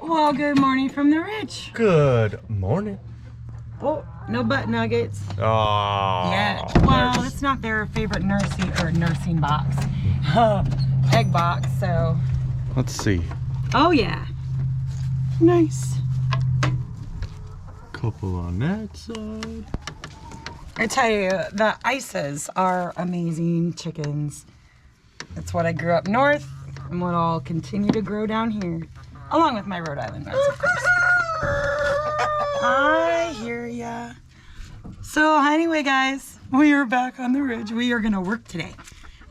Well, good morning from the ridge. Good morning. Oh, no butt nuggets. Oh. Yeah. Well, it's not their favorite nursing box. Egg box, so. Let's see. Oh, yeah. Nice. Couple on that side. I tell you, the Ices are amazing chickens. That's what I grew up north and what I'll continue to grow down here. Along with my Rhode Island Reds, of course. I hear ya. So anyway, guys, we are back on the ridge. We are gonna work today.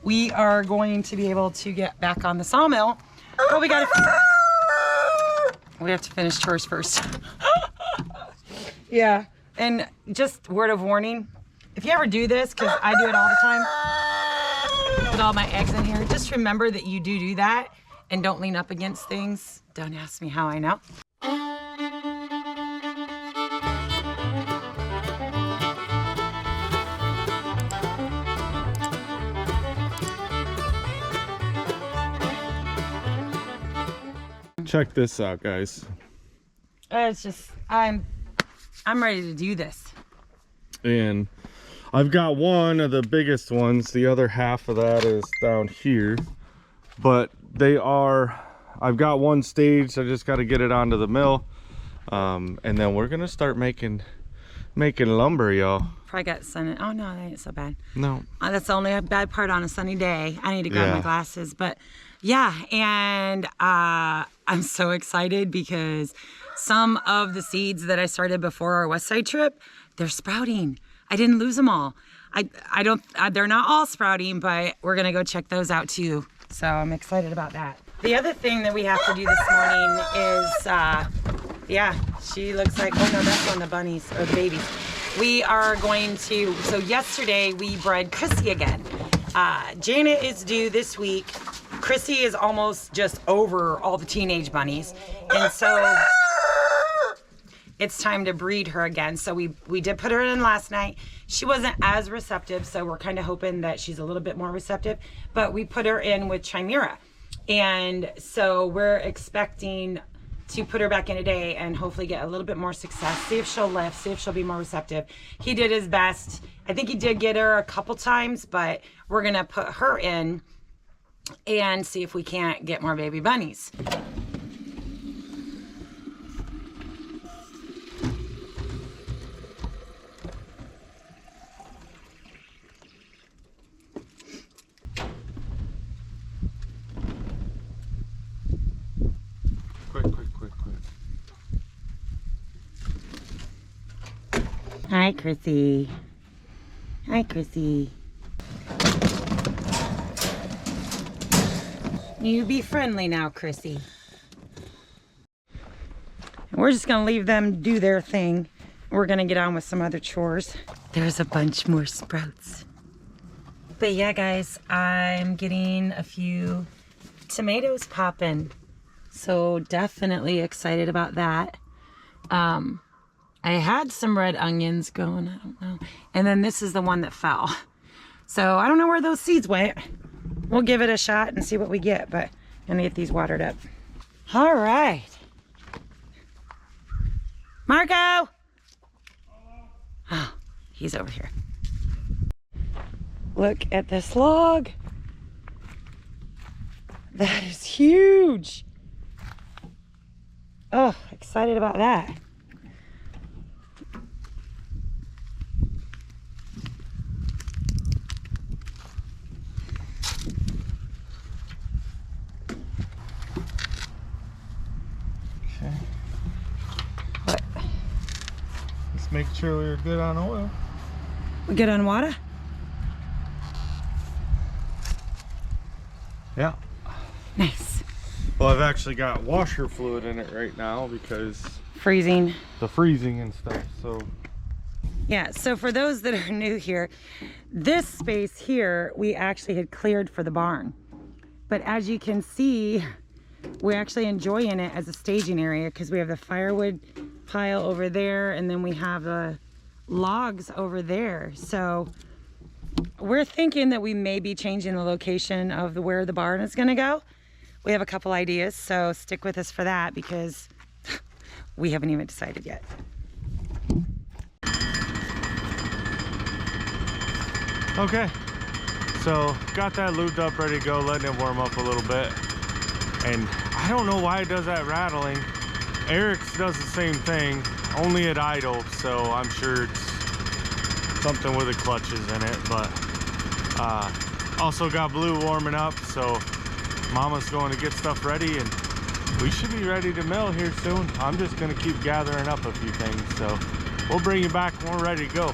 We are going to be able to get back on the sawmill, but we have to finish chores first. Yeah, and just word of warning, if you ever do this, because I do it all the time, put all my eggs in here, just remember that you do that and don't lean up against things. Don't ask me how I know. Check this out, guys. It's just, I'm ready to do this. And I've got one of the biggest ones. The other half of that is down here. But I've got one staged. I just got to get it onto the mill. And then we're going to start making lumber, y'all. Probably got sun. Oh no, that ain't so bad. No. That's the only bad part on a sunny day. I need to grab my glasses. But yeah, and I'm so excited because some of the seeds that I started before our West Side trip, they're sprouting. I didn't lose them all. They're not all sprouting, but we're gonna go check those out too. So I'm excited about that. The other thing that we have to do this morning is, yeah, she looks like, oh no, that's one of the bunnies or the babies. We are going to, so yesterday we bred Chrissy again. Janet is due this week. Chrissy is almost just over all the teenage bunnies. And so it's time to breed her again. So we did put her in last night. She wasn't as receptive, so we're kind of hoping that she's a little bit more receptive. But we put her in with Chimera. And so we're expecting to put her back in today and hopefully get a little bit more success. See if she'll lift, see if she'll be more receptive. He did his best. I think he did get her a couple times, but we're gonna put her in and see if we can't get more baby bunnies. Hi, Chrissy. Hi, Chrissy. You be friendly now, Chrissy. We're just gonna leave them do their thing. We're gonna get on with some other chores. There's a bunch more sprouts. But yeah, guys, I'm getting a few tomatoes popping. So definitely excited about that. I had some red onions going, I don't know. And then this is the one that fell. So I don't know where those seeds went. We'll give it a shot and see what we get, but I'm gonna get these watered up. All right. Marco! Oh, he's over here. Look at this log. That is huge. Oh, excited about that. Make sure we're good on oil. We good on water? Yeah. Nice. Well, I've actually got washer fluid in it right now because freezing and stuff. So yeah, so for those that are new here, this space here we actually had cleared for the barn, but as you can see, we're actually enjoying it as a staging area because we have the firewood pile over there and then we have the logs over there. So we're thinking that we may be changing the location of where the barn is going to go. We have a couple ideas, so stick with us for that because we haven't even decided yet. Okay, so got that lubed up, ready to go, letting it warm up a little bit. And I don't know why it does that rattling. Eric's does the same thing, only at idle, so I'm sure it's something with the clutches in it. But also got Blue warming up, so Mama's going to get stuff ready, and we should be ready to mill here soon. I'm just going to keep gathering up a few things, so we'll bring you back when we're ready to go.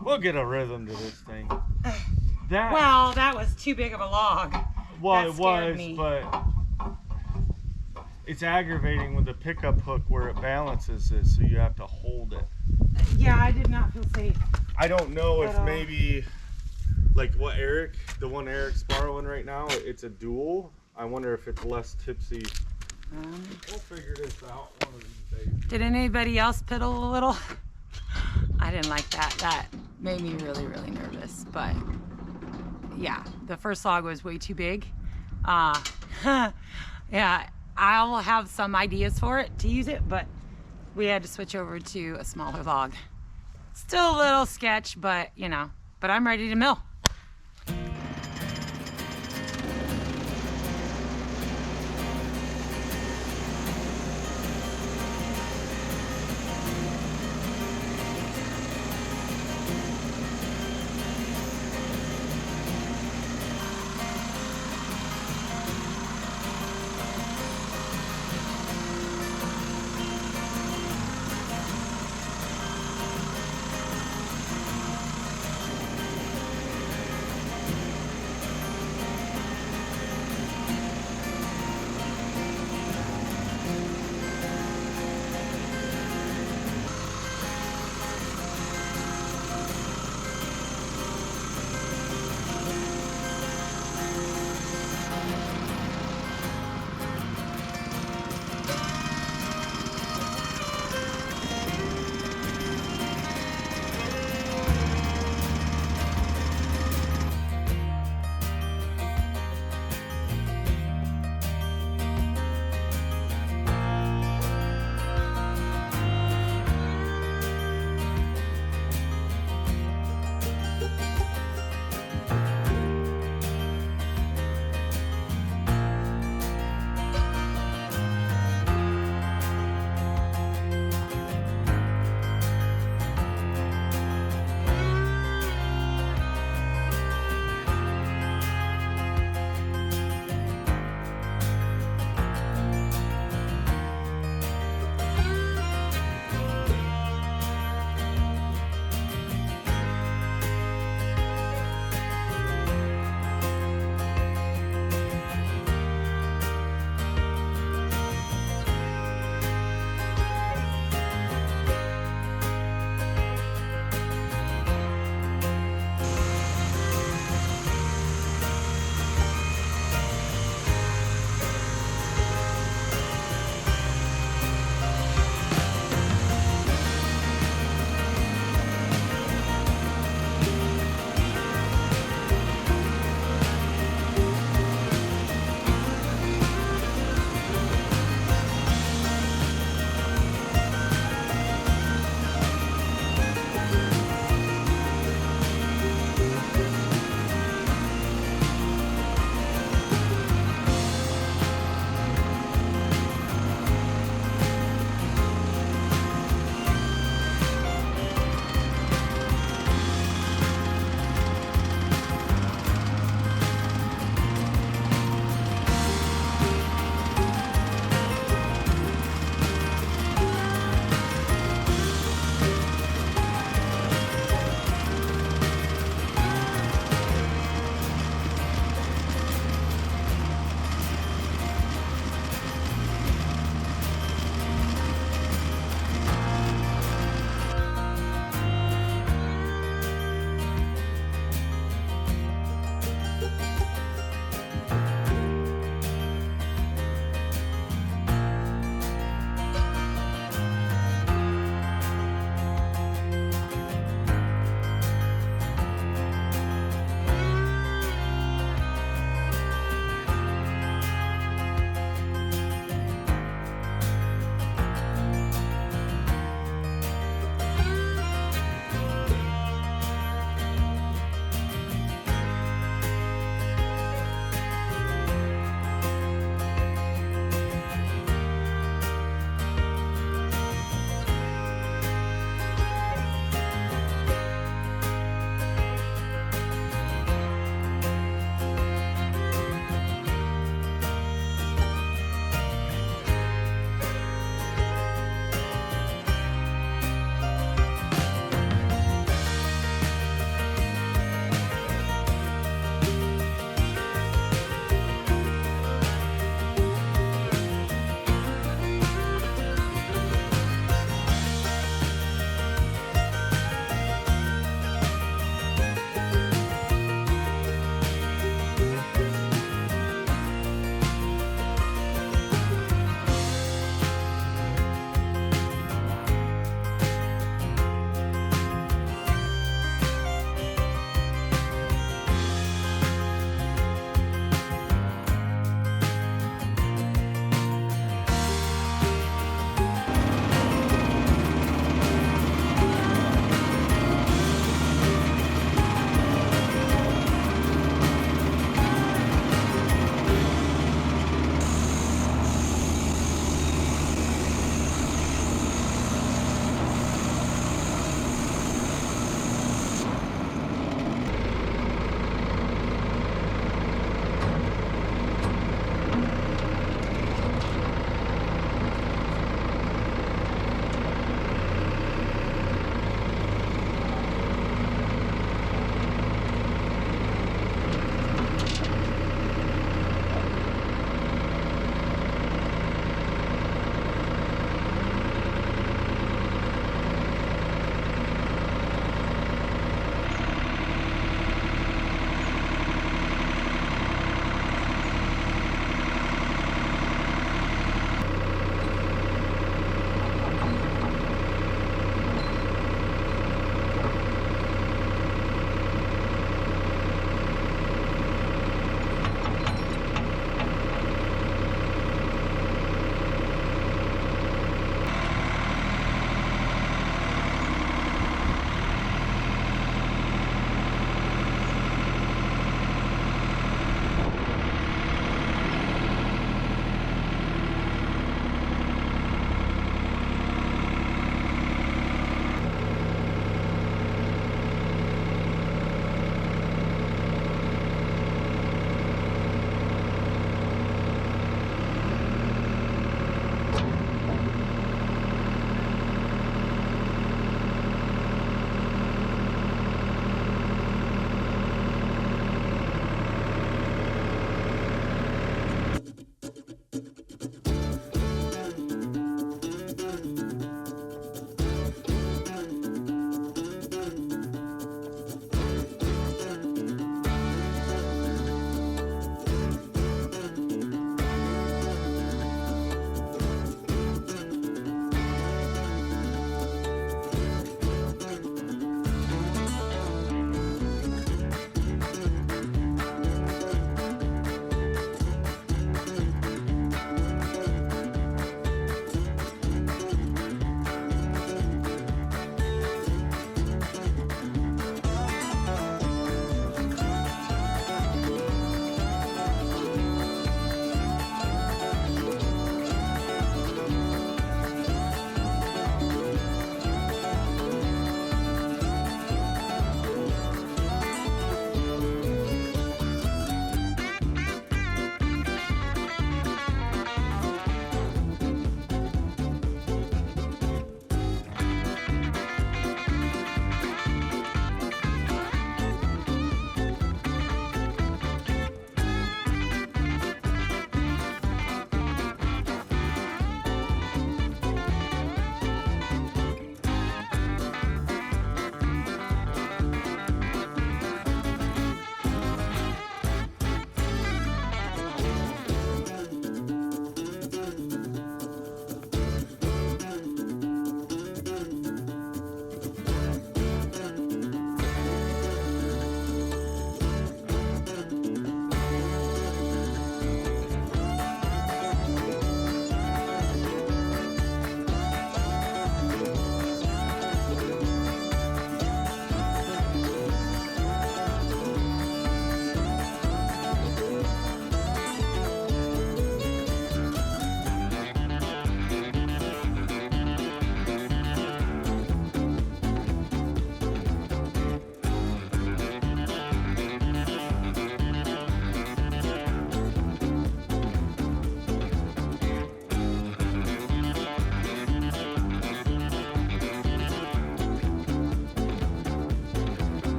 We'll get a rhythm to this thing. Well, that was too big of a log. Well, that it was, me. but it's aggravating with the pickup hook where it balances it, so you have to hold it. Yeah, I did not feel safe. I don't know if maybe, like the one Eric's borrowing right now, it's a dual. I wonder if it's less tipsy. We'll figure this out one of these days. Did anybody else piddle a little? I didn't like that. That made me really, really nervous. But yeah, the first log was way too big. Yeah, I'll have some ideas for it to use it, but we had to switch over to a smaller log. Still a little sketch, but you know, but I'm ready to mill.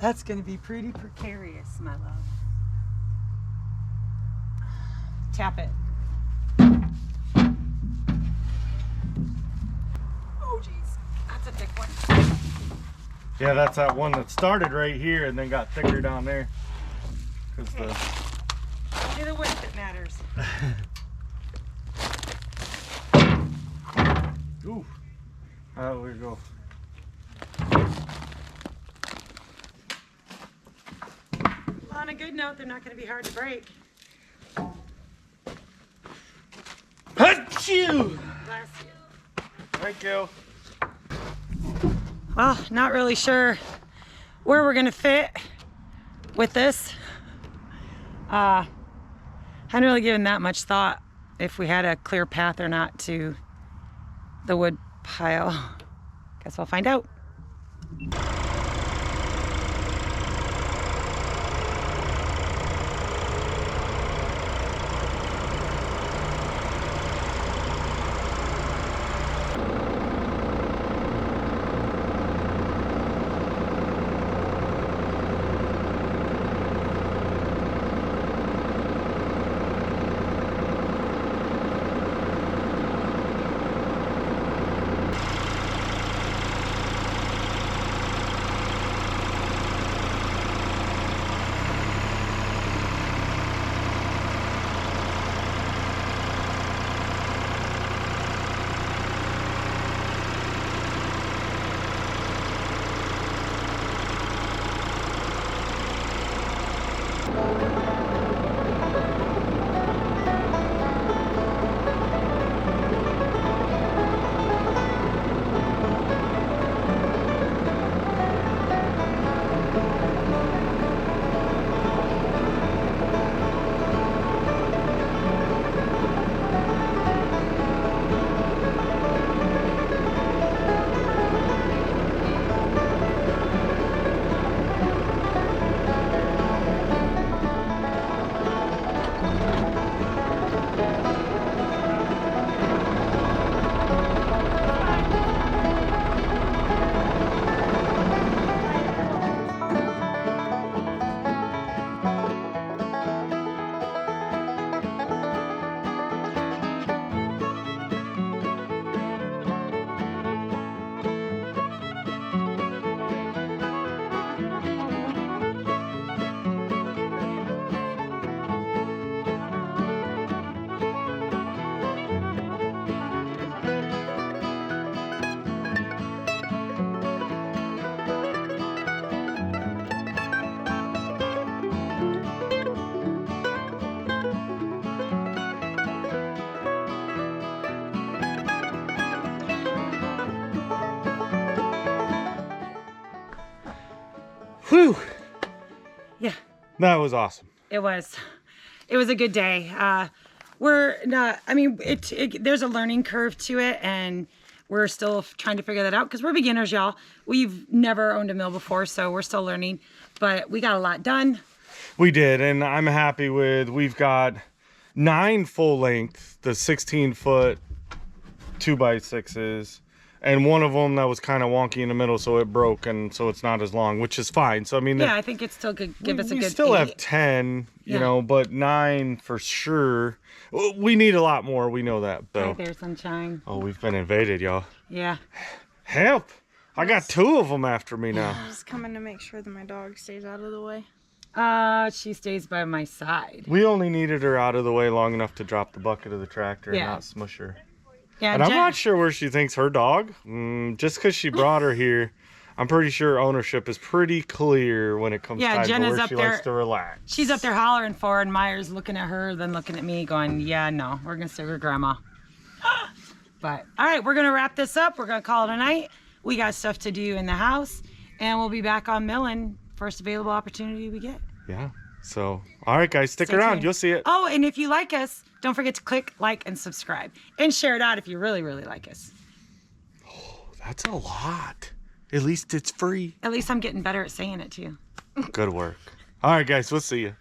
That's gonna be pretty precarious, my love. Tap it. Oh geez, that's a thick one. Yeah, that's that one that started right here and then got thicker down there. Okay. Only the width that matters. Ooh. Oh, we go. On a good note, they're not going to be hard to break. Achoo! Bless you. Thank you. Well, not really sure where we're going to fit with this. Hadn't really given that much thought if we had a clear path or not to the wood pile. Guess we'll find out. Whew. Yeah. That was awesome. It was a good day. We're not, I mean, there's a learning curve to it, and we're still trying to figure that out because we're beginners, y'all. We've never owned a mill before, so we're still learning, but we got a lot done. We did, and I'm happy with, we've got 9 full length, the 16-foot 2x6s, and one of them that was kind of wonky in the middle, so it broke, and so it's not as long, which is fine. So I mean, yeah, I think it still could give us a good. We still 8. have 10, you Yeah. know, but 9 for sure. We need a lot more. We know that, though. Hi there, sunshine. Oh, we've been invaded, y'all. Yeah. Help! I got 2 of them after me now. I'm just coming to make sure that my dog stays out of the way. She stays by my side. We only needed her out of the way long enough to drop the bucket of the tractor and Yeah. not smush her. Yeah, And I'm not sure where she thinks her dog. Just because she brought her here, I'm pretty sure ownership is pretty clear when it comes time to Jenna's where up she there. likes to relax. She's up there hollering for her, and Meyer's looking at her, then looking at me, going, "Yeah, no, we're gonna stay with grandma." But all right, we're gonna wrap this up. We're gonna call it a night. We got stuff to do in the house, and we'll be back on milling first available opportunity we get. Yeah. So, all right, guys, stick Stay around. tuned. You'll see it. Oh, and if you like us, don't forget to click like and subscribe, and share it out if you really, really like us. That's a lot. At least it's free. At least I'm getting better at saying it too. Good work. All right, guys, we'll see you.